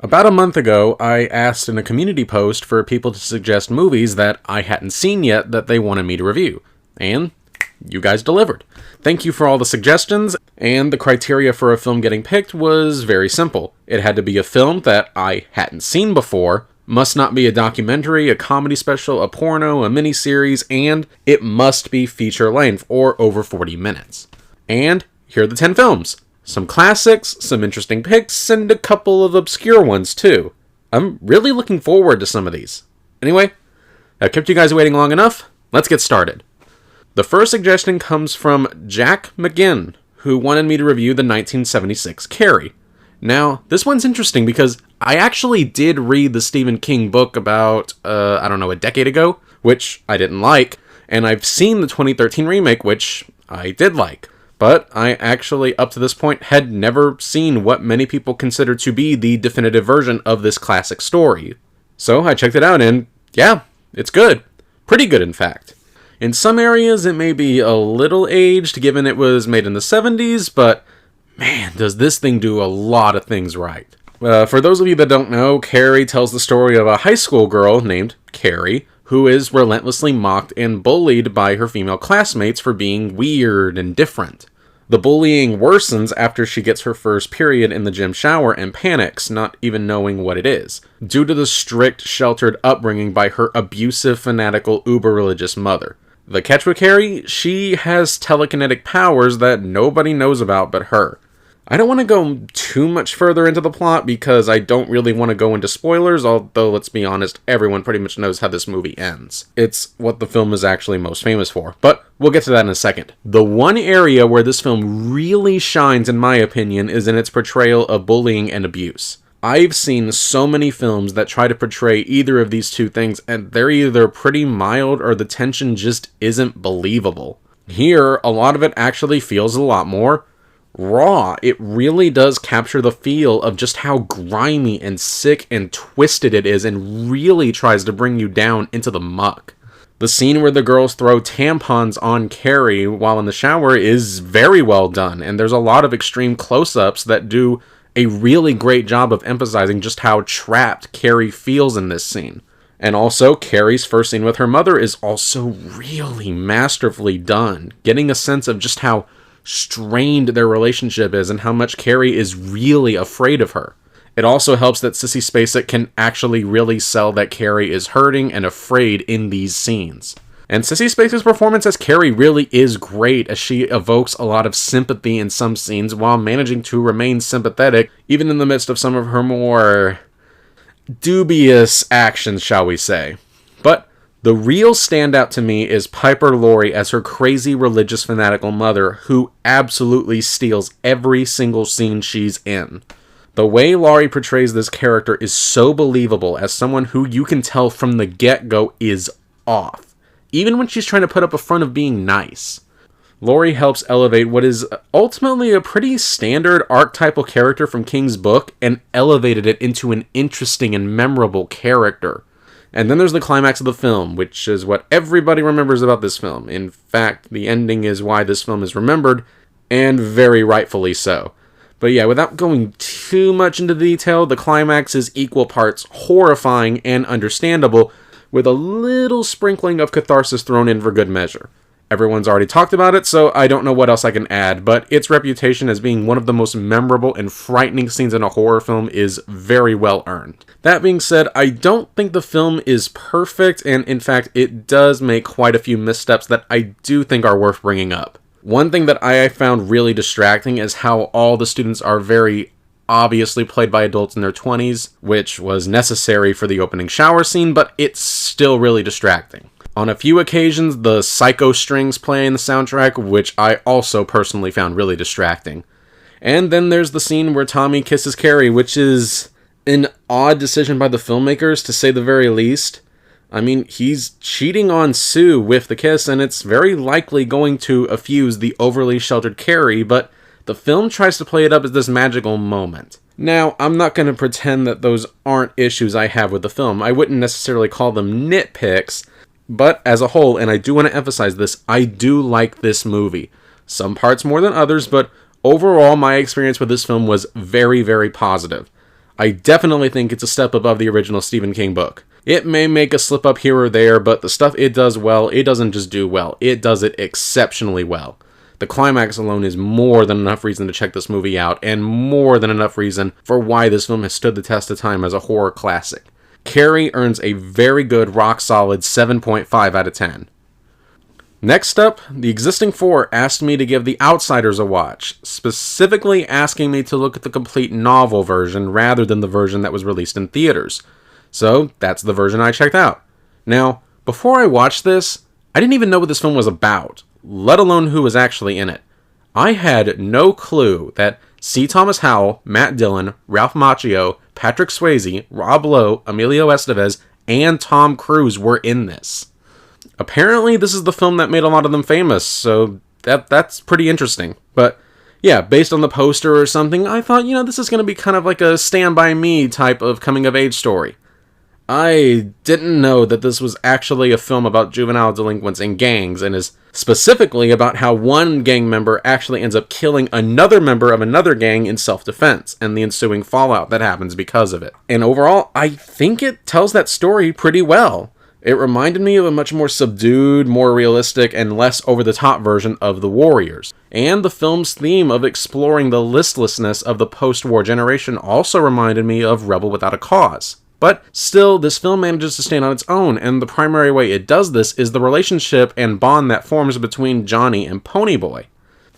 About a month ago, I asked in a community post for people to suggest movies that I hadn't seen yet that they wanted me to review. And you guys delivered. Thank you for all the suggestions, and the criteria for a film getting picked was very simple. It had to be a film that I hadn't seen before, must not be a documentary, a comedy special, a porno, a miniseries, and it must be feature length or over 40 minutes. And here are the 10 films. Some classics, some interesting picks, and a couple of obscure ones too. I'm really looking forward to some of these. Anyway, I kept you guys waiting long enough. Let's get started. The first suggestion comes from Jack McGinn, who wanted me to review the 1976 Carrie. Now, this one's interesting because I actually did read the Stephen King book about, a decade ago, which I didn't like, and I've seen the 2013 remake, which I did like. But I actually, up to this point, had never seen what many people consider to be the definitive version of this classic story. So I checked it out and, yeah, it's good. Pretty good, in fact. In some areas, it may be a little aged, given it was made in the 70s, but man, does this thing do a lot of things right. For those of you that don't know, Carrie tells the story of a high school girl named Carrie, who is relentlessly mocked and bullied by her female classmates for being weird and different. The bullying worsens after she gets her first period in the gym shower and panics, not even knowing what it is, due to the strict, sheltered upbringing by her abusive, fanatical, uber-religious mother. The catch with Carrie, she has telekinetic powers that nobody knows about but her. I don't want to go too much further into the plot because I don't really want to go into spoilers, although let's be honest, everyone pretty much knows how this movie ends. It's what the film is actually most famous for, but we'll get to that in a second. The one area where this film really shines, in my opinion, is in its portrayal of bullying and abuse. I've seen so many films that try to portray either of these two things, and they're either pretty mild or the tension just isn't believable. Here, a lot of it actually feels a lot more raw. It really does capture the feel of just how grimy and sick and twisted it is and really tries to bring you down into the muck. The scene where the girls throw tampons on Carrie while in the shower is very well done, and there's a lot of extreme close-ups that do a really great job of emphasizing just how trapped Carrie feels in this scene. And also, Carrie's first scene with her mother is also really masterfully done, getting a sense of just how strained their relationship is and how much Carrie is really afraid of her. It also helps that Sissy Spacek can actually really sell that Carrie is hurting and afraid in these scenes. And Sissy Spacek's performance as Carrie really is great, as she evokes a lot of sympathy in some scenes while managing to remain sympathetic even in the midst of some of her more dubious actions, shall we say. But the real standout to me is Piper Laurie as her crazy religious fanatical mother, who absolutely steals every single scene she's in. The way Laurie portrays this character is so believable as someone who you can tell from the get-go is off, even when she's trying to put up a front of being nice. Laurie helps elevate what is ultimately a pretty standard archetypal character from King's book and elevated it into an interesting and memorable character. And then there's the climax of the film, which is what everybody remembers about this film. In fact, the ending is why this film is remembered, and very rightfully so. But yeah, without going too much into detail, the climax is equal parts horrifying and understandable, with a little sprinkling of catharsis thrown in for good measure. Everyone's already talked about it, so I don't know what else I can add, but its reputation as being one of the most memorable and frightening scenes in a horror film is very well earned. That being said, I don't think the film is perfect, and in fact, it does make quite a few missteps that I do think are worth bringing up. One thing that I found really distracting is how all the students are very obviously played by adults in their 20s, which was necessary for the opening shower scene, but it's still really distracting. On a few occasions, the psycho strings play in the soundtrack, which I also personally found really distracting. And then there's the scene where Tommy kisses Carrie, which is an odd decision by the filmmakers, to say the very least. I mean, he's cheating on Sue with the kiss, and it's very likely going to effuse the overly sheltered Carrie, but the film tries to play it up as this magical moment. Now, I'm not going to pretend that those aren't issues I have with the film. I wouldn't necessarily call them nitpicks, but as a whole, and I do want to emphasize this, I do like this movie. Some parts more than others, but overall my experience with this film was very, very positive. I definitely think it's a step above the original Stephen King book. It may make a slip up here or there, but the stuff it does well, it doesn't just do well, it does it exceptionally well. The climax alone is more than enough reason to check this movie out, and more than enough reason for why this film has stood the test of time as a horror classic. Carrie earns a very good, rock-solid 7.5 out of 10. Next up, the existing 4 asked me to give The Outsiders a watch, specifically asking me to look at the complete novel version rather than the version that was released in theaters. So, that's the version I checked out. Now, before I watched this, I didn't even know what this film was about, let alone who was actually in it. I had no clue that C. Thomas Howell, Matt Dillon, Ralph Macchio, Patrick Swayze, Rob Lowe, Emilio Estevez, and Tom Cruise were in this. Apparently, this is the film that made a lot of them famous, so that's pretty interesting. But yeah, based on the poster or something, I thought, this is going to be kind of like a Stand By Me type of coming-of-age story. I didn't know that this was actually a film about juvenile delinquents and gangs, and is specifically about how one gang member actually ends up killing another member of another gang in self-defense, and the ensuing fallout that happens because of it. And overall, I think it tells that story pretty well. It reminded me of a much more subdued, more realistic, and less over-the-top version of The Warriors. And the film's theme of exploring the listlessness of the post-war generation also reminded me of Rebel Without a Cause. But still, this film manages to stand on its own, and the primary way it does this is the relationship and bond that forms between Johnny and Ponyboy.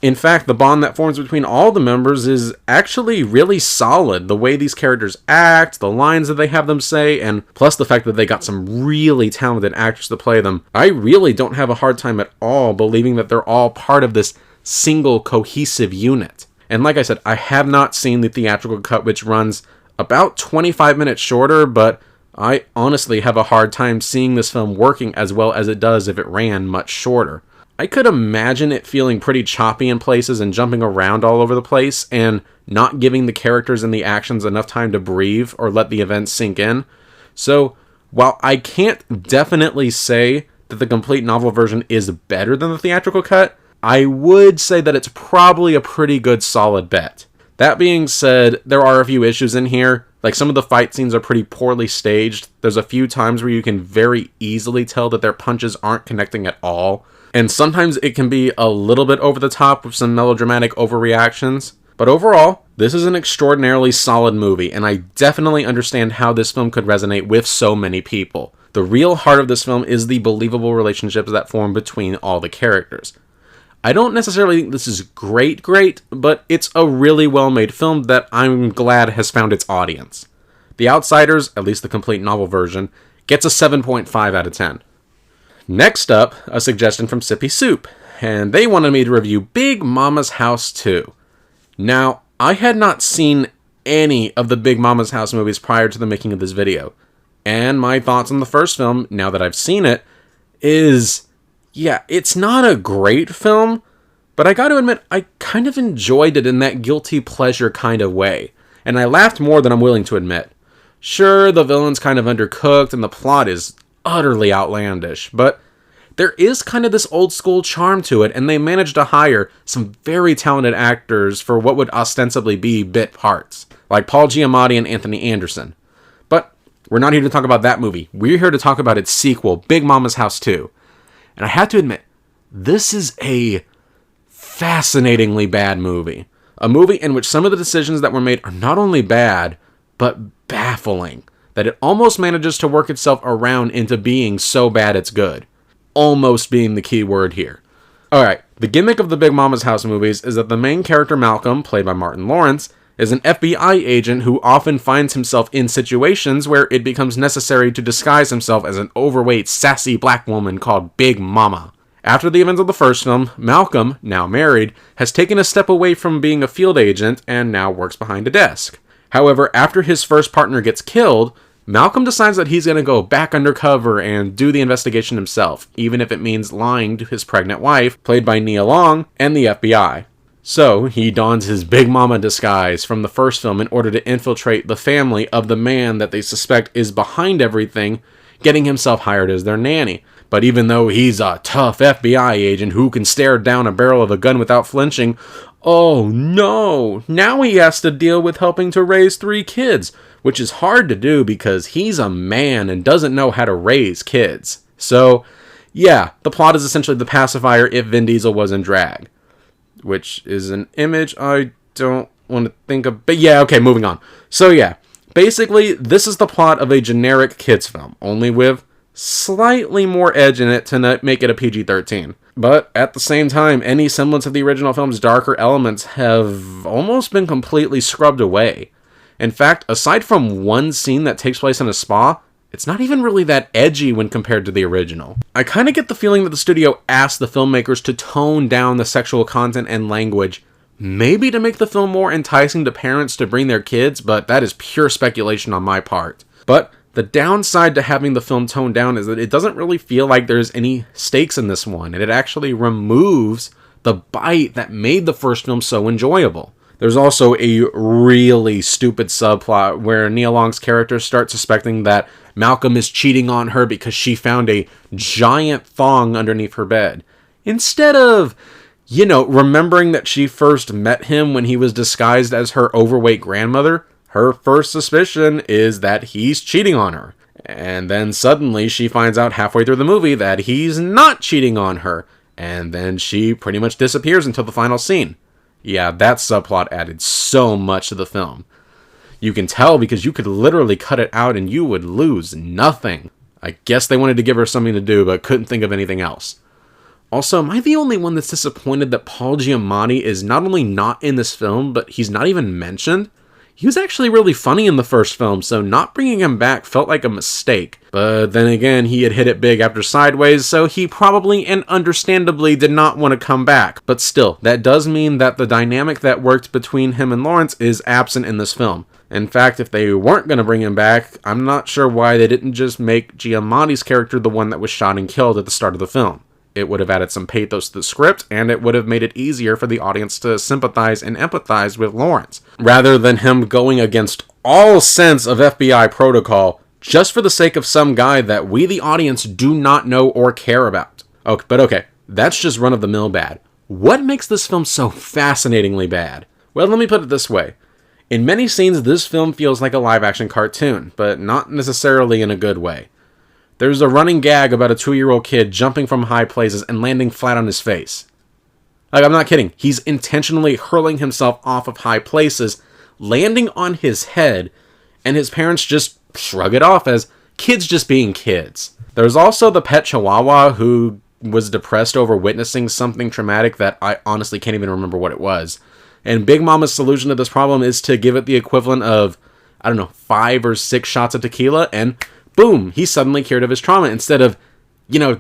In fact, the bond that forms between all the members is actually really solid. The way these characters act, the lines that they have them say, and plus the fact that they got some really talented actors to play them, I really don't have a hard time at all believing that they're all part of this single cohesive unit. And like I said, I have not seen the theatrical cut, which runs about 25 minutes shorter, but I honestly have a hard time seeing this film working as well as it does if it ran much shorter. I could imagine it feeling pretty choppy in places and jumping around all over the place, and not giving the characters and the actions enough time to breathe or let the events sink in. So, while I can't definitely say that the complete novel version is better than the theatrical cut, I would say that it's probably a pretty good solid bet. That being said, there are a few issues in here. Like, some of the fight scenes are pretty poorly staged. There's a few times where you can very easily tell that their punches aren't connecting at all. And sometimes it can be a little bit over the top with some melodramatic overreactions. But overall, this is an extraordinarily solid movie, and I definitely understand how this film could resonate with so many people. The real heart of this film is the believable relationships that form between all the characters. I don't necessarily think this is great, but it's a really well-made film that I'm glad has found its audience. The Outsiders, at least the complete novel version, gets a 7.5 out of 10. Next up, a suggestion from Sippy Soup, and they wanted me to review Big Momma's House 2. Now, I had not seen any of the Big Momma's House movies prior to the making of this video, and my thoughts on the first film, now that I've seen it, is, yeah, it's not a great film, but I gotta admit, I kind of enjoyed it in that guilty pleasure kind of way, and I laughed more than I'm willing to admit. Sure, the villain's kind of undercooked, and the plot is utterly outlandish, but there is kind of this old school charm to it, and they managed to hire some very talented actors for what would ostensibly be bit parts, like Paul Giamatti and Anthony Anderson. But we're not here to talk about that movie. We're here to talk about its sequel, Big Momma's House 2. And I have to admit, this is a fascinatingly bad movie. A movie in which some of the decisions that were made are not only bad, but baffling. That it almost manages to work itself around into being so bad it's good. Almost being the key word here. Alright, the gimmick of the Big Momma's House movies is that the main character Malcolm, played by Martin Lawrence, is an FBI agent who often finds himself in situations where it becomes necessary to disguise himself as an overweight, sassy black woman called Big Momma. After the events of the first film, Malcolm, now married, has taken a step away from being a field agent and now works behind a desk. However, after his first partner gets killed, Malcolm decides that he's going to go back undercover and do the investigation himself, even if it means lying to his pregnant wife, played by Nia Long, and the FBI. So, he dons his Big Momma disguise from the first film in order to infiltrate the family of the man that they suspect is behind everything, getting himself hired as their nanny. But even though he's a tough FBI agent who can stare down a barrel of a gun without flinching, oh no, now he has to deal with helping to raise 3 kids, which is hard to do because he's a man and doesn't know how to raise kids. So, yeah, the plot is essentially The Pacifier if Vin Diesel was in drag, which is an image I don't want to think of, but yeah, okay, moving on. So yeah, basically, this is the plot of a generic kids film, only with slightly more edge in it to make it a PG-13. But at the same time, any semblance of the original film's darker elements have almost been completely scrubbed away. In fact, aside from one scene that takes place in a spa, it's not even really that edgy when compared to the original. I kind of get the feeling that the studio asked the filmmakers to tone down the sexual content and language, maybe to make the film more enticing to parents to bring their kids, but that is pure speculation on my part. But the downside to having the film toned down is that it doesn't really feel like there's any stakes in this one, and it actually removes the bite that made the first film so enjoyable. There's also a really stupid subplot where Nia Long's character starts suspecting that Malcolm is cheating on her because she found a giant thong underneath her bed. Instead of, remembering that she first met him when he was disguised as her overweight grandmother, her first suspicion is that he's cheating on her. And then suddenly she finds out halfway through the movie that he's not cheating on her. And then she pretty much disappears until the final scene. Yeah, that subplot added so much to the film. You can tell because you could literally cut it out and you would lose nothing. I guess they wanted to give her something to do but couldn't think of anything else. Also, am I the only one that's disappointed that Paul Giamatti is not only not in this film, but he's not even mentioned? He was actually really funny in the first film, so not bringing him back felt like a mistake. But then again, he had hit it big after Sideways, so he probably and understandably did not want to come back. But still, that does mean that the dynamic that worked between him and Lawrence is absent in this film. In fact, if they weren't going to bring him back, I'm not sure why they didn't just make Giamatti's character the one that was shot and killed at the start of the film. It would have added some pathos to the script, and it would have made it easier for the audience to sympathize and empathize with Lawrence, rather than him going against all sense of FBI protocol just for the sake of some guy that we, the audience, do not know or care about. Okay, but okay, that's just run-of-the-mill bad. What makes this film so fascinatingly bad? Well, let me put it this way. In many scenes, this film feels like a live-action cartoon, but not necessarily in a good way. There's a running gag about a 2-year-old kid jumping from high places and landing flat on his face. Like, I'm not kidding. He's intentionally hurling himself off of high places, landing on his head, and his parents just shrug it off as kids just being kids. There's also the pet chihuahua who was depressed over witnessing something traumatic that I honestly can't even remember what it was. And Big Mama's solution to this problem is to give it the equivalent of, 5 or 6 shots of tequila, and boom, he's suddenly cured of his trauma instead of,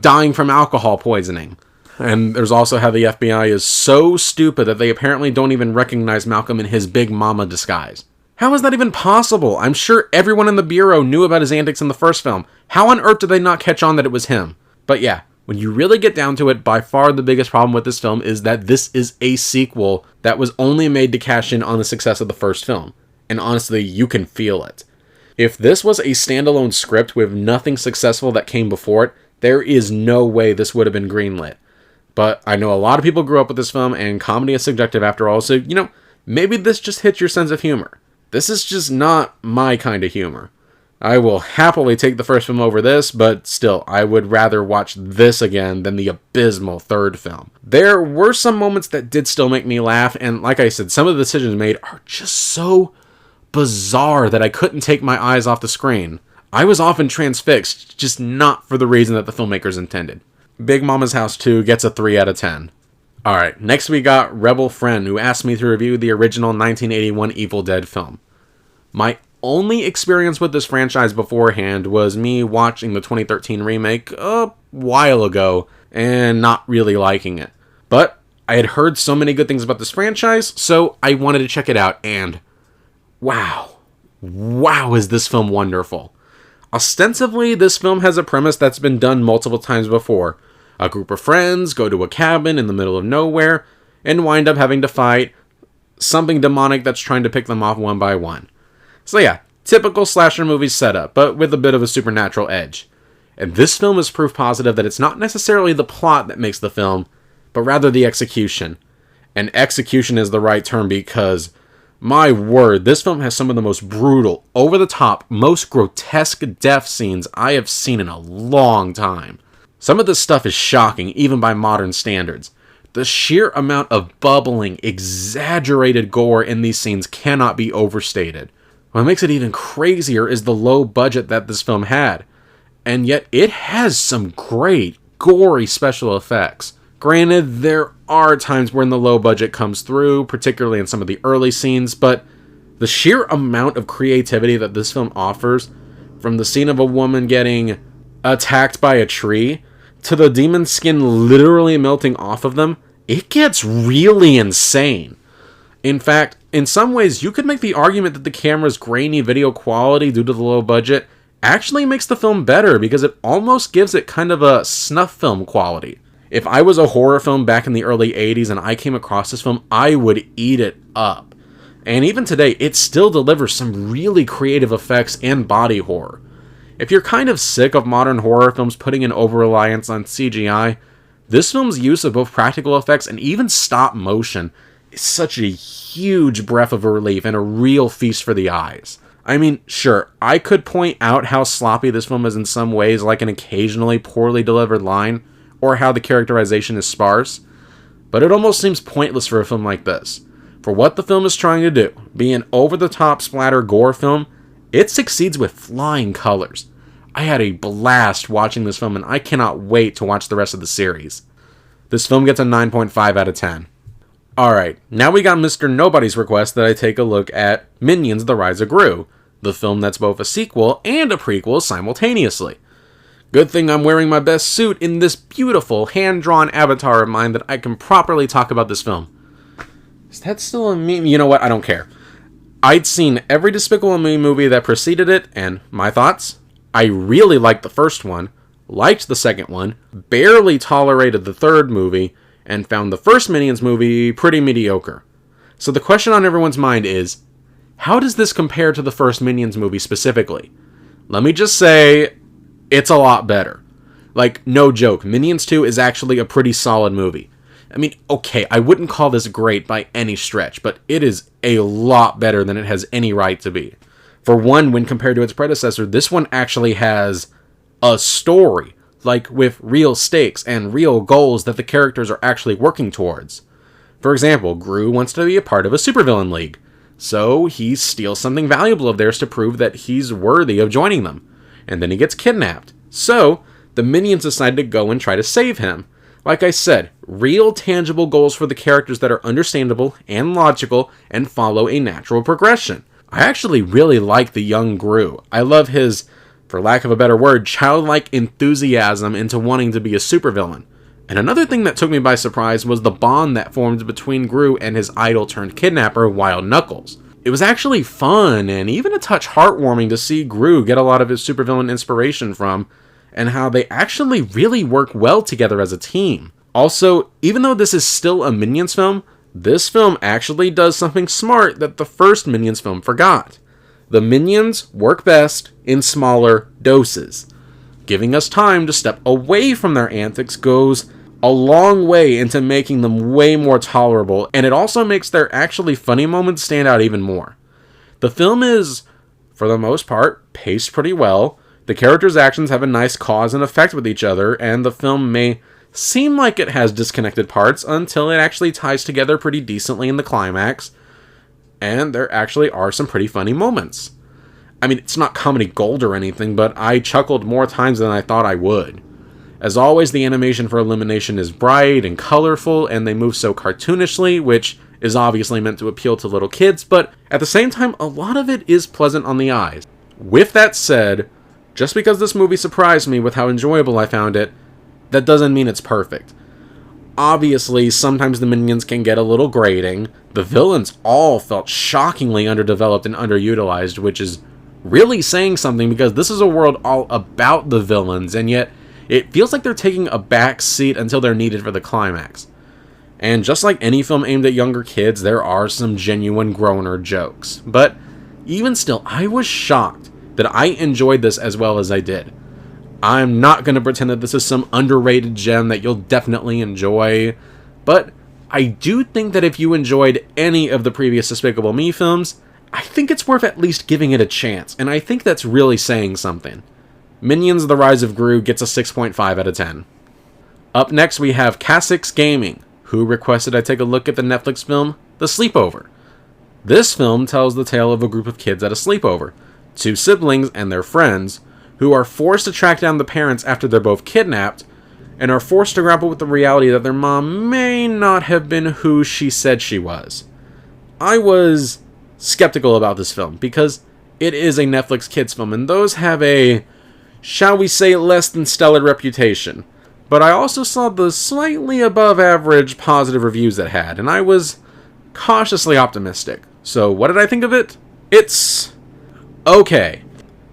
dying from alcohol poisoning. And there's also how the FBI is so stupid that they apparently don't even recognize Malcolm in his Big Mama disguise. How is that even possible? I'm sure everyone in the Bureau knew about his antics in the first film. How on earth did they not catch on that it was him? But yeah, when you really get down to it, by far the biggest problem with this film is that this is a sequel that was only made to cash in on the success of the first film. And honestly, you can feel it. If this was a standalone script with nothing successful that came before it, there is no way this would have been greenlit. But I know a lot of people grew up with this film, and comedy is subjective after all, so, maybe this just hits your sense of humor. This is just not my kind of humor. I will happily take the first film over this, but still, I would rather watch this again than the abysmal third film. There were some moments that did still make me laugh, and like I said, some of the decisions made are just so bizarre that I couldn't take my eyes off the screen. I was often transfixed, just not for the reason that the filmmakers intended. Big Mama's House 2 gets a 3 out of 10. Alright, next we got Rebel Friend, who asked me to review the original 1981 Evil Dead film. My only experience with this franchise beforehand was me watching the 2013 remake a while ago and not really liking it. But I had heard so many good things about this franchise, so I wanted to check it out, and wow, is this film wonderful. Ostensibly, this film has a premise that's been done multiple times before. A group of friends go to a cabin in the middle of nowhere and wind up having to fight something demonic that's trying to pick them off one by one. So yeah, typical slasher movie setup, but with a bit of a supernatural edge. And this film is proof positive that it's not necessarily the plot that makes the film, but rather the execution. And execution is the right term because, my word, this film has some of the most brutal, over-the-top, most grotesque death scenes I have seen in a long time. Some of this stuff is shocking, even by modern standards. The sheer amount of bubbling, exaggerated gore in these scenes cannot be overstated. What makes it even crazier is the low budget that this film had. And yet, it has some great, gory special effects. Granted, there are times when the low budget comes through, particularly in some of the early scenes, but the sheer amount of creativity that this film offers, from the scene of a woman getting attacked by a tree, to the demon's skin literally melting off of them, it gets really insane. In fact, in some ways, you could make the argument that the camera's grainy video quality due to the low budget actually makes the film better because it almost gives it kind of a snuff film quality. If I was a horror film back in the early 80s and I came across this film, I would eat it up. And even today, it still delivers some really creative effects and body horror. If you're kind of sick of modern horror films putting an over-reliance on CGI, this film's use of both practical effects and even stop motion is such a huge breath of relief and a real feast for the eyes. I mean, sure, I could point out how sloppy this film is in some ways, like an occasionally poorly delivered line, or how the characterization is sparse, but it almost seems pointless for a film like this. For what the film is trying to do, be an over-the-top splatter gore film, it succeeds with flying colors. I had a blast watching this film, and I cannot wait to watch the rest of the series. This film gets a 9.5 out of 10. Alright, now we got Mr. Nobody's request that I take a look at Minions: The Rise of Gru, the film that's both a sequel and a prequel simultaneously. Good thing I'm wearing my best suit in this beautiful hand-drawn avatar of mine that I can properly talk about this film. Is that still a meme? You know what? I don't care. I'd seen every Despicable Me movie that preceded it, and my thoughts? I really liked the first one, liked the second one, barely tolerated the third movie, and found the first Minions movie pretty mediocre. So the question on everyone's mind is, how does this compare to the first Minions movie specifically? Let me just say, it's a lot better. Like, no joke, Minions 2 is actually a pretty solid movie. I mean, okay, I wouldn't call this great by any stretch, but it is a lot better than it has any right to be. For one, when compared to its predecessor, this one actually has a story, like with real stakes and real goals that the characters are actually working towards. For example, Gru wants to be a part of a supervillain league, so he steals something valuable of theirs to prove that he's worthy of joining them. And then he gets kidnapped. So, the minions decide to go and try to save him. Like I said, real tangible goals for the characters that are understandable and logical and follow a natural progression. I actually really like the young Gru. I love his, for lack of a better word, childlike enthusiasm into wanting to be a supervillain. And another thing that took me by surprise was the bond that formed between Gru and his idol-turned-kidnapper, Wild Knuckles. It was actually fun and even a touch heartwarming to see Gru get a lot of his supervillain inspiration from, and how they actually really work well together as a team. Also, even though this is still a Minions film, this film actually does something smart that the first Minions film forgot. The Minions work best in smaller doses. Giving us time to step away from their antics goes a long way into making them way more tolerable, and it also makes their actually funny moments stand out even more. The film is, for the most part, paced pretty well. The characters' actions have a nice cause and effect with each other, and the film may seem like it has disconnected parts until it actually ties together pretty decently in the climax, and there actually are some pretty funny moments. I mean, it's not comedy gold or anything, but I chuckled more times than I thought I would. As always, the animation for Illumination is bright and colorful, and they move so cartoonishly, which is obviously meant to appeal to little kids, but at the same time, a lot of it is pleasant on the eyes. With that said, just because this movie surprised me with how enjoyable I found it, that doesn't mean it's perfect. Obviously, sometimes the minions can get a little grating. The villains all felt shockingly underdeveloped and underutilized, which is really saying something because this is a world all about the villains, and yet it feels like they're taking a back seat until they're needed for the climax. And just like any film aimed at younger kids, there are some genuine groaner jokes. But even still, I was shocked that I enjoyed this as well as I did. I'm not going to pretend that this is some underrated gem that you'll definitely enjoy, but I do think that if you enjoyed any of the previous Despicable Me films, I think it's worth at least giving it a chance, and I think that's really saying something. Minions: The Rise of Gru gets a 6.5 out of 10. Up next we have KasixGaming, who requested I take a look at the Netflix film, The Sleepover. This film tells the tale of a group of kids at a sleepover, 2 siblings and their friends, who are forced to track down the parents after they're both kidnapped, and are forced to grapple with the reality that their mom may not have been who she said she was. I was skeptical about this film, because it is a Netflix kids film, and those have a, shall we say, less than stellar reputation. But I also saw the slightly above average positive reviews it had, and I was cautiously optimistic. So what did I think of it? It's okay.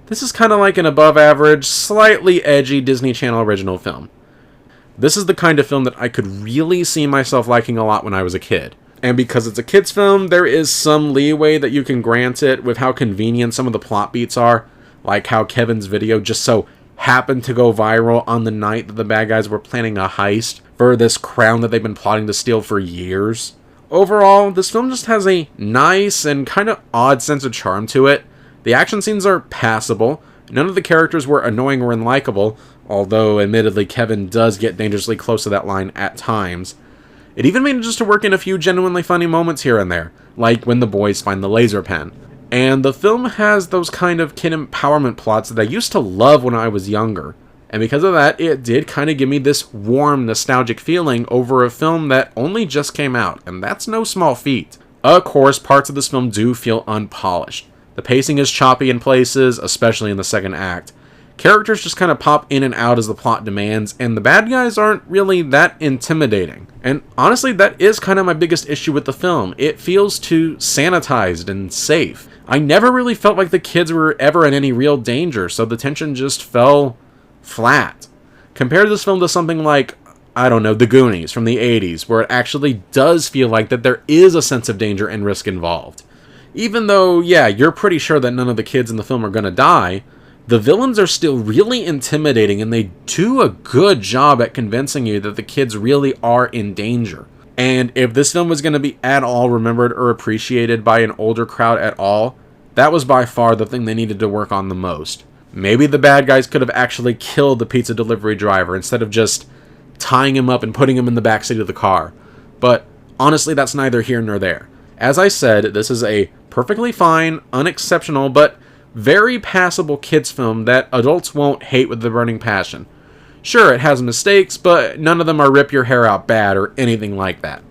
This is kind of like an above average, slightly edgy Disney Channel original film. This is the kind of film that I could really see myself liking a lot when I was a kid. And because it's a kids film, there is some leeway that you can grant it with how convenient some of the plot beats are, like how Kevin's video just so happened to go viral on the night that the bad guys were planning a heist for this crown that they've been plotting to steal for years. Overall, this film just has a nice and kind of odd sense of charm to it. The action scenes are passable. None of the characters were annoying or unlikable, although admittedly Kevin does get dangerously close to that line at times. It even manages to work in a few genuinely funny moments here and there, like when the boys find the laser pen. And the film has those kind of kid empowerment plots that I used to love when I was younger. And because of that, it did kind of give me this warm, nostalgic feeling over a film that only just came out, and that's no small feat. Of course, parts of this film do feel unpolished. The pacing is choppy in places, especially in the second act. Characters just kind of pop in and out as the plot demands, and the bad guys aren't really that intimidating. And honestly, that is kind of my biggest issue with the film. It feels too sanitized and safe. I never really felt like the kids were ever in any real danger, so the tension just fell flat. Compare this film to something like, I don't know, The Goonies from the 80s, where it actually does feel like that there is a sense of danger and risk involved. Even though, yeah, you're pretty sure that none of the kids in the film are gonna die, the villains are still really intimidating, and they do a good job at convincing you that the kids really are in danger. And if this film was going to be at all remembered or appreciated by an older crowd at all, that was by far the thing they needed to work on the most. Maybe the bad guys could have actually killed the pizza delivery driver instead of just tying him up and putting him in the backseat of the car. But honestly, that's neither here nor there. As I said, this is a perfectly fine, unexceptional, but very passable kids film that adults won't hate with a burning passion. Sure, it has mistakes, but none of them are rip your hair out bad or anything like that.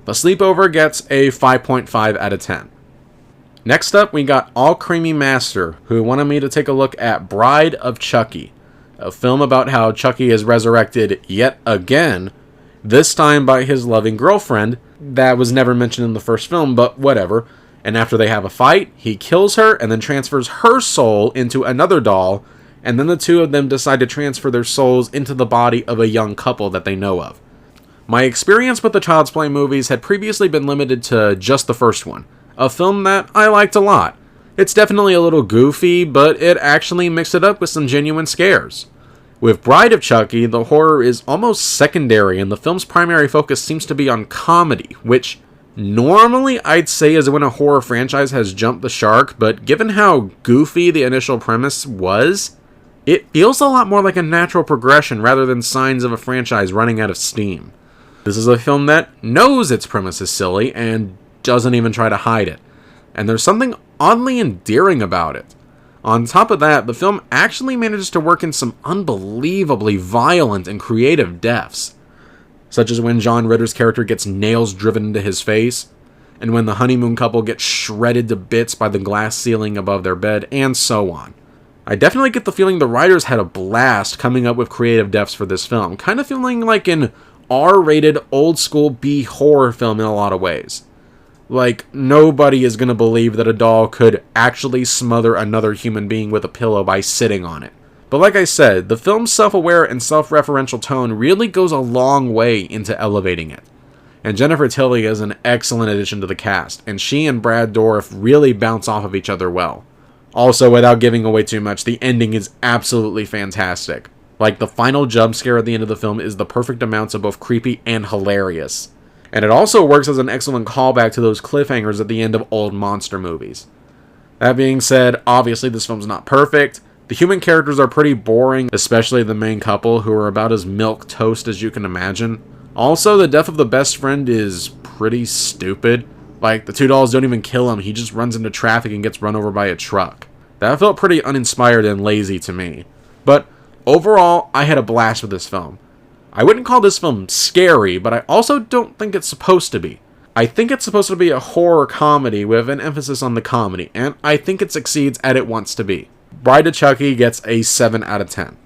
The Sleepover gets a 5.5 out of 10. Next up, we got Alcreamie Master, who wanted me to take a look at Bride of Chucky, a film about how Chucky is resurrected yet again, this time by his loving girlfriend. That was never mentioned in the first film, but whatever. And after they have a fight, he kills her and then transfers her soul into another doll, and then the two of them decide to transfer their souls into the body of a young couple that they know of. My experience with the Child's Play movies had previously been limited to just the first one, a film that I liked a lot. It's definitely a little goofy, but it actually mixed it up with some genuine scares. With Bride of Chucky, the horror is almost secondary, and the film's primary focus seems to be on comedy, which normally I'd say is when a horror franchise has jumped the shark, but given how goofy the initial premise was, it feels a lot more like a natural progression rather than signs of a franchise running out of steam. This is a film that knows its premise is silly and doesn't even try to hide it, and there's something oddly endearing about it. On top of that, the film actually manages to work in some unbelievably violent and creative deaths, such as when John Ritter's character gets nails driven into his face, and when the honeymoon couple gets shredded to bits by the glass ceiling above their bed, and so on. I definitely get the feeling the writers had a blast coming up with creative deaths for this film, kind of feeling like an R-rated old-school B-horror film in a lot of ways. Like, nobody is going to believe that a doll could actually smother another human being with a pillow by sitting on it. But like I said, the film's self-aware and self-referential tone really goes a long way into elevating it. And Jennifer Tilly is an excellent addition to the cast, and she and Brad Dourif really bounce off of each other well. Also, without giving away too much, the ending is absolutely fantastic. Like, the final jump scare at the end of the film is the perfect amounts of both creepy and hilarious. And it also works as an excellent callback to those cliffhangers at the end of old monster movies. That being said, obviously this film's not perfect. The human characters are pretty boring, especially the main couple, who are about as milquetoast as you can imagine. Also, the death of the best friend is pretty stupid. Like, the two dolls don't even kill him, he just runs into traffic and gets run over by a truck. That felt pretty uninspired and lazy to me. But overall, I had a blast with this film. I wouldn't call this film scary, but I also don't think it's supposed to be. I think it's supposed to be a horror comedy with an emphasis on the comedy, and I think it succeeds at it wants to be. Bride of Chucky gets a 7 out of 10.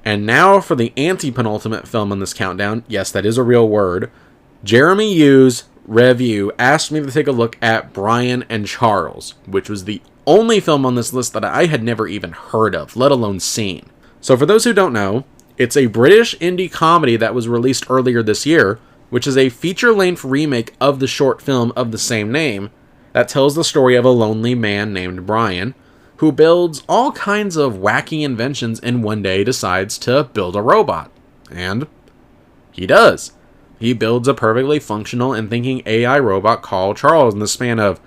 And now for the anti-penultimate film on this countdown. Yes, that is a real word. Jeremy Yu's ReevU asked me to take a look at Brian and Charles, which was the only film on this list that I had never even heard of, let alone seen. So for those who don't know, it's a British indie comedy that was released earlier this year, which is a feature-length remake of the short film of the same name that tells the story of a lonely man named Brian who builds all kinds of wacky inventions and one day decides to build a robot. And he does. He builds a perfectly functional and thinking AI robot called Charles in the span of,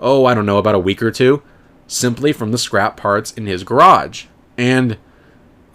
I don't know, about a week or two, simply from the scrap parts in his garage. And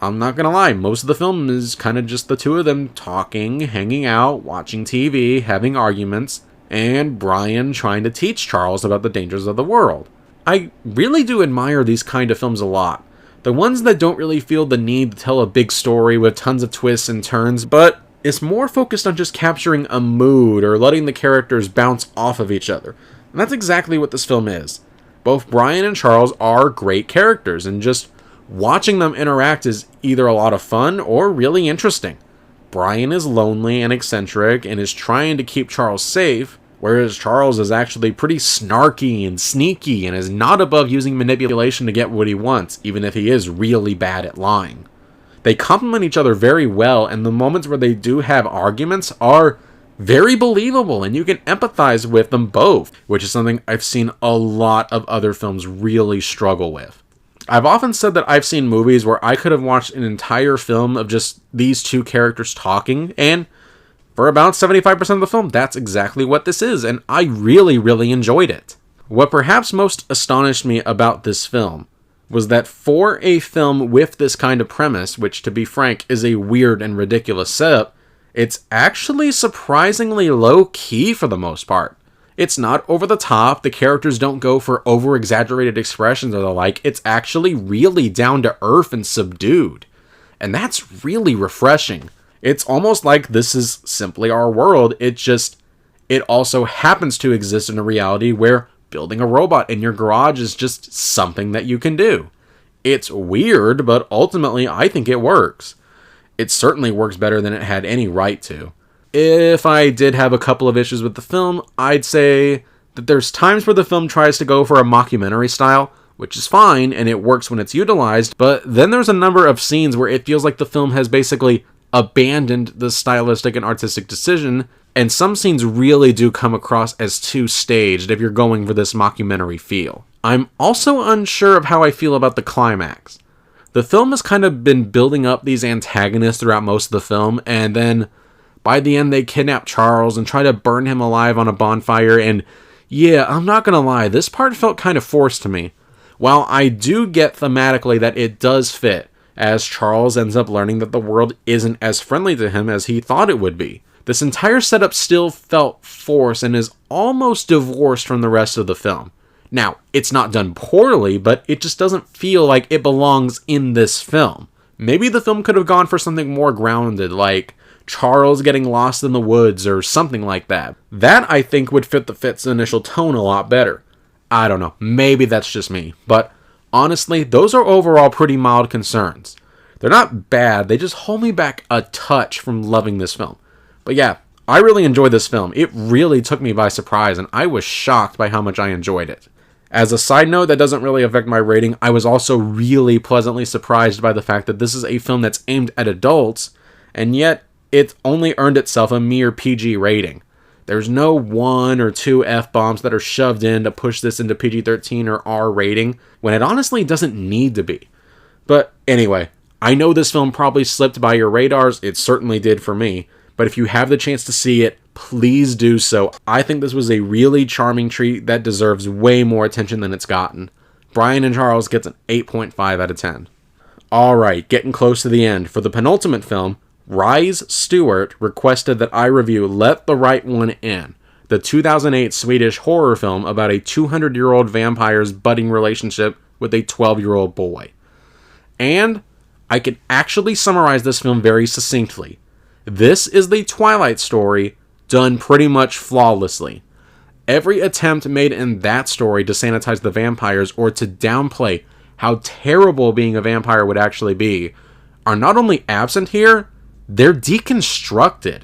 I'm not gonna lie, most of the film is kind of just the two of them talking, hanging out, watching TV, having arguments, and Brian trying to teach Charles about the dangers of the world. I really do admire these kind of films a lot. The ones that don't really feel the need to tell a big story with tons of twists and turns, but it's more focused on just capturing a mood or letting the characters bounce off of each other. And that's exactly what this film is. Both Brian and Charles are great characters, and just watching them interact is either a lot of fun or really interesting. Brian is lonely and eccentric and is trying to keep Charles safe, whereas Charles is actually pretty snarky and sneaky and is not above using manipulation to get what he wants, even if he is really bad at lying. They complement each other very well, and the moments where they do have arguments are very believable, and you can empathize with them both, which is something I've seen a lot of other films really struggle with. I've often said that I've seen movies where I could have watched an entire film of just these two characters talking, and for about 75% of the film, that's exactly what this is, and I really, really enjoyed it. What perhaps most astonished me about this film was that for a film with this kind of premise, which to be frank is a weird and ridiculous setup, it's actually surprisingly low-key for the most part. It's not over the top, the characters don't go for over-exaggerated expressions or the like, it's actually really down-to-earth and subdued. And that's really refreshing. It's almost like this is simply our world, it also happens to exist in a reality where building a robot in your garage is just something that you can do. It's weird, but ultimately I think it works. It certainly works better than it had any right to. If I did have a couple of issues with the film, I'd say that there's times where the film tries to go for a mockumentary style, which is fine, and it works when it's utilized, but then there's a number of scenes where it feels like the film has basically abandoned the stylistic and artistic decision, and some scenes really do come across as too staged if you're going for this mockumentary feel. I'm also unsure of how I feel about the climax. The film has kind of been building up these antagonists throughout most of the film, and then by the end they kidnap Charles and try to burn him alive on a bonfire, and yeah, I'm not gonna lie, this part felt kind of forced to me. While I do get thematically that it does fit, as Charles ends up learning that the world isn't as friendly to him as he thought it would be. This entire setup still felt forced and is almost divorced from the rest of the film. Now, it's not done poorly, but it just doesn't feel like it belongs in this film. Maybe the film could have gone for something more grounded, like Charles getting lost in the woods or something like that. That, I think, would fit the film's initial tone a lot better. I don't know, maybe that's just me, but honestly, those are overall pretty mild concerns. They're not bad, they just hold me back a touch from loving this film. But yeah, I really enjoyed this film. It really took me by surprise, and I was shocked by how much I enjoyed it. As a side note that doesn't really affect my rating, I was also really pleasantly surprised by the fact that this is a film that's aimed at adults, and yet it only earned itself a mere PG rating. There's no 1 or 2 F-bombs that are shoved in to push this into PG-13 or R rating, when it honestly doesn't need to be. But anyway, I know this film probably slipped by your radars, it certainly did for me, but if you have the chance to see it, please do so. I think this was a really charming treat that deserves way more attention than it's gotten. Brian and Charles gets an 8.5 out of 10. Alright, getting close to the end. For the penultimate film, Rhys Stewart requested that I review Let the Right One In, the 2008 Swedish horror film about a 200-year-old vampire's budding relationship with a 12-year-old boy. And I can actually summarize this film very succinctly. This is the Twilight story done pretty much flawlessly. Every attempt made in that story to sanitize the vampires or to downplay how terrible being a vampire would actually be are not only absent here, they're deconstructed.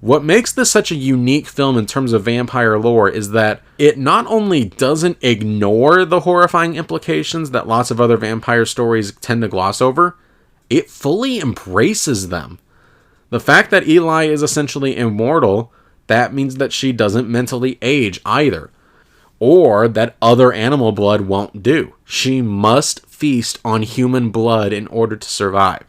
What makes this such a unique film in terms of vampire lore is that it not only doesn't ignore the horrifying implications that lots of other vampire stories tend to gloss over, it fully embraces them. The fact that Eli is essentially immortal, that means that she doesn't mentally age either. Or that other animal blood won't do. She must feast on human blood in order to survive.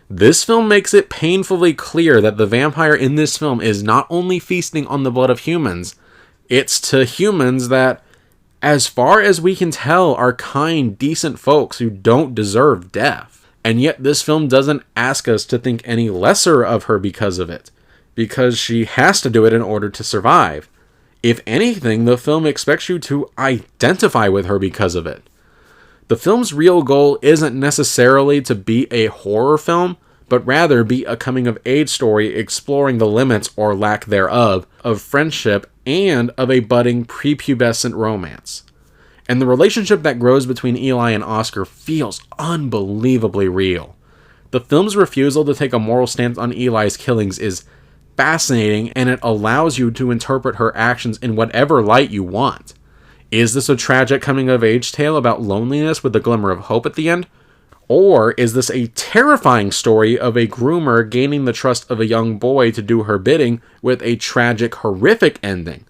This film makes it painfully clear that the vampire in this film is not only feasting on the blood of humans, it's to humans that, as far as we can tell, are kind, decent folks who don't deserve death. And yet this film doesn't ask us to think any lesser of her because of it, because she has to do it in order to survive. If anything, the film expects you to identify with her because of it. The film's real goal isn't necessarily to be a horror film, but rather be a coming-of-age story exploring the limits, or lack thereof, of friendship and of a budding prepubescent romance. And the relationship that grows between Eli and Oscar feels unbelievably real. The film's refusal to take a moral stance on Eli's killings is fascinating, and it allows you to interpret her actions in whatever light you want. Is this a tragic coming-of-age tale about loneliness with a glimmer of hope at the end? Or is this a terrifying story of a groomer gaining the trust of a young boy to do her bidding with a tragic, horrific ending?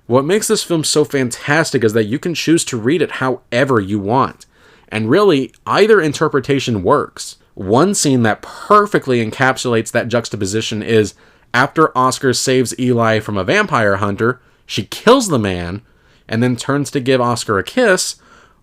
What makes this film so fantastic is that you can choose to read it however you want. And really, either interpretation works. One scene that perfectly encapsulates that juxtaposition is after Oscar saves Eli from a vampire hunter, she kills the man, and then turns to give Oscar a kiss,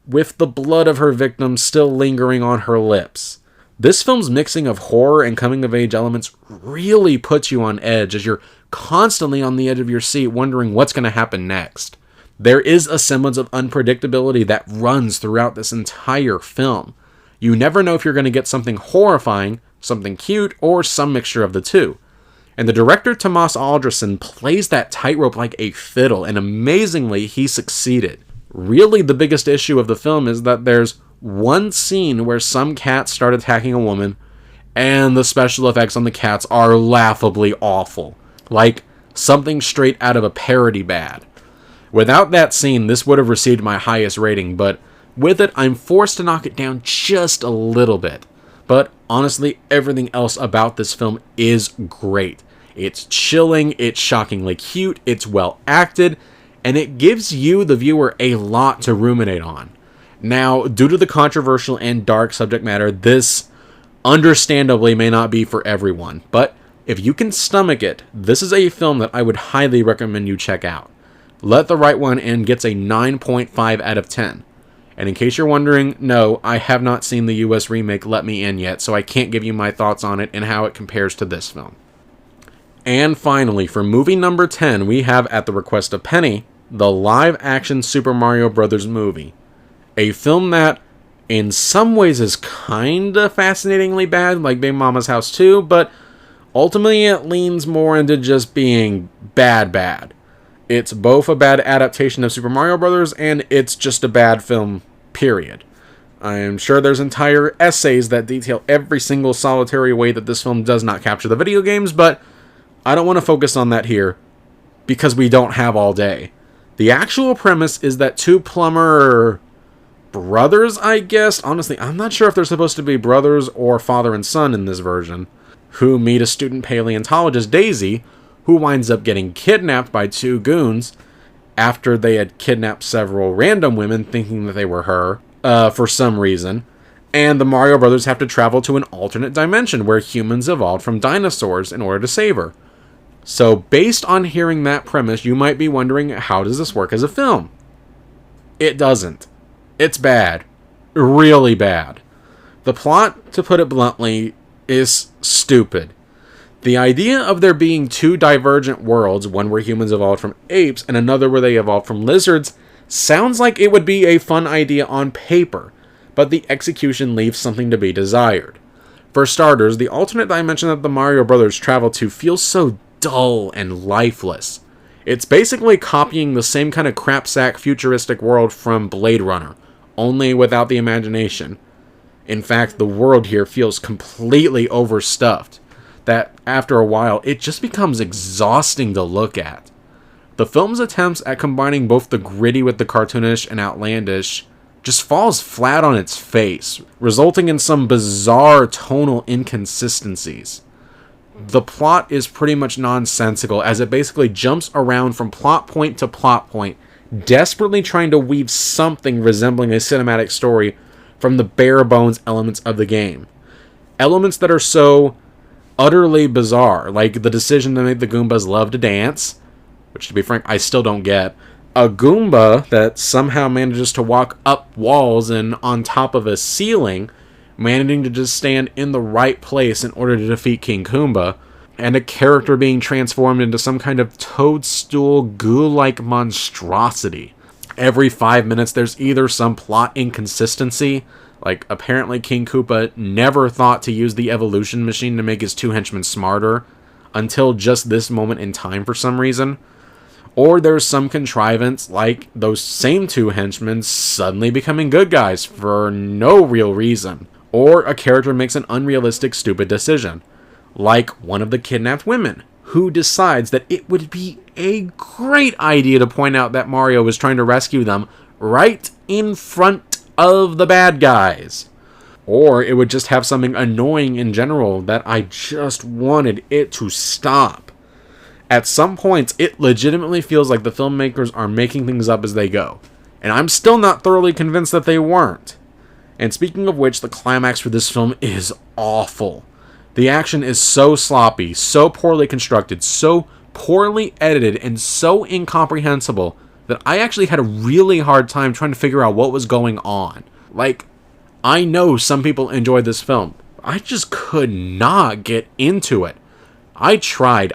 with the blood of her victim still lingering on her lips. This film's mixing of horror and coming-of-age elements really puts you on edge, as you're constantly on the edge of your seat wondering what's going to happen next. There is a semblance of unpredictability that runs throughout this entire film. You never know if you're going to get something horrifying, something cute, or some mixture of the two. And the director, Tomas Alderson, plays that tightrope like a fiddle, and amazingly, he succeeded. Really, the biggest issue of the film is that there's one scene where some cats start attacking a woman, and the special effects on the cats are laughably awful. Like something straight out of a parody bad. Without that scene, this would have received my highest rating, but with it, I'm forced to knock it down just a little bit. But honestly, everything else about this film is great. It's chilling, it's shockingly cute, it's well acted, and it gives you, the viewer, a lot to ruminate on. Now, due to the controversial and dark subject matter, this understandably may not be for everyone, but if you can stomach it, this is a film that I would highly recommend you check out. Let the Right One In gets a 9.5 out of 10. And in case you're wondering, no, I have not seen the US remake Let Me In yet, so I can't give you my thoughts on it and how it compares to this film. And finally, for movie number 10, we have, at the request of Penny, the live-action Super Mario Bros. Movie. A film that, in some ways, is kinda fascinatingly bad, like Big Mama's House 2, but ultimately it leans more into just being bad. It's both a bad adaptation of Super Mario Bros., and it's just a bad film, period. I am sure there's entire essays that detail every single solitary way that this film does not capture the video games, but I don't want to focus on that here, because we don't have all day. The actual premise is that two plumber brothers, I guess. Honestly, I'm not sure if they're supposed to be brothers or father and son in this version, who meet a student paleontologist, Daisy, who winds up getting kidnapped by two goons after they had kidnapped several random women thinking that they were her, for some reason. And the Mario Brothers have to travel to an alternate dimension where humans evolved from dinosaurs in order to save her. So based on hearing that premise, you might be wondering, how does this work as a film? It doesn't. It's bad. Really bad. The plot, to put it bluntly, is stupid. The idea of there being two divergent worlds, one where humans evolved from apes and another where they evolved from lizards, sounds like it would be a fun idea on paper, but the execution leaves something to be desired. For starters, the alternate dimension that the Mario Brothers travel to feels so dull and lifeless. It's basically copying the same kind of crapsack futuristic world from Blade Runner, only without the imagination. In fact, the world here feels completely overstuffed, that after a while, it just becomes exhausting to look at. The film's attempts at combining both the gritty with the cartoonish and outlandish just falls flat on its face, resulting in some bizarre tonal inconsistencies. The plot is pretty much nonsensical, as it basically jumps around from plot point to plot point, desperately trying to weave something resembling a cinematic story from the bare bones elements of the game. Elements that are so utterly bizarre, like the decision to make the Goombas love to dance, which to be frank, I still don't get. A Goomba that somehow manages to walk up walls and on top of a ceiling, managing to just stand in the right place in order to defeat King Koomba, and a character being transformed into some kind of toadstool goo-like monstrosity. Every 5 minutes there's either some plot inconsistency, like apparently King Koopa never thought to use the evolution machine to make his two henchmen smarter, until just this moment in time for some reason. Or there's some contrivance, like those same two henchmen suddenly becoming good guys for no real reason. Or a character makes an unrealistic, stupid decision, like one of the kidnapped women, who decides that it would be a great idea to point out that Mario is trying to rescue them right in front of the bad guys. Or it would just have something annoying in general that I just wanted it to stop. At some points, it legitimately feels like the filmmakers are making things up as they go, and I'm still not thoroughly convinced that they weren't. And speaking of which, the climax for this film is awful. The action is so sloppy, so poorly constructed, so poorly edited, and so incomprehensible that I actually had a really hard time trying to figure out what was going on. Like, I know some people enjoyed this film. I just could not get into it. I tried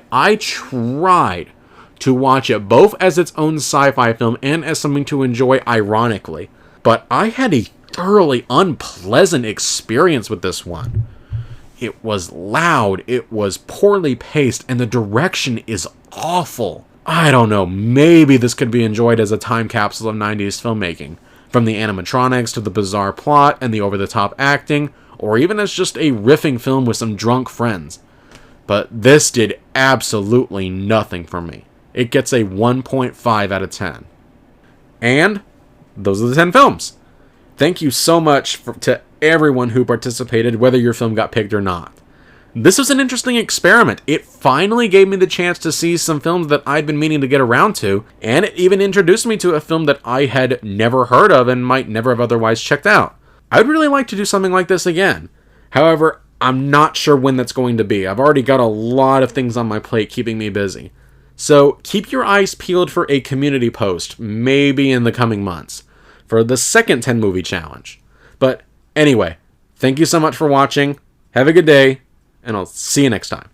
to watch it both as its own sci-fi film and as something to enjoy ironically. But I had a thoroughly unpleasant experience with this one. It was loud, it was poorly paced, and the direction is awful. I don't know, maybe this could be enjoyed as a time capsule of 90s filmmaking, from the animatronics to the bizarre plot and the over-the-top acting, or even as just a riffing film with some drunk friends. But this did absolutely nothing for me. It gets a 1.5 out of 10. And those are the 10 films. Thank you so much to everyone who participated, whether your film got picked or not. This was an interesting experiment. It finally gave me the chance to see some films that I'd been meaning to get around to, and it even introduced me to a film that I had never heard of and might never have otherwise checked out. I'd really like to do something like this again. However, I'm not sure when that's going to be. I've already got a lot of things on my plate keeping me busy. So keep your eyes peeled for a community post, maybe in the coming months, for the second 10 movie challenge. But anyway, thank you so much for watching. Have a good day, and I'll see you next time.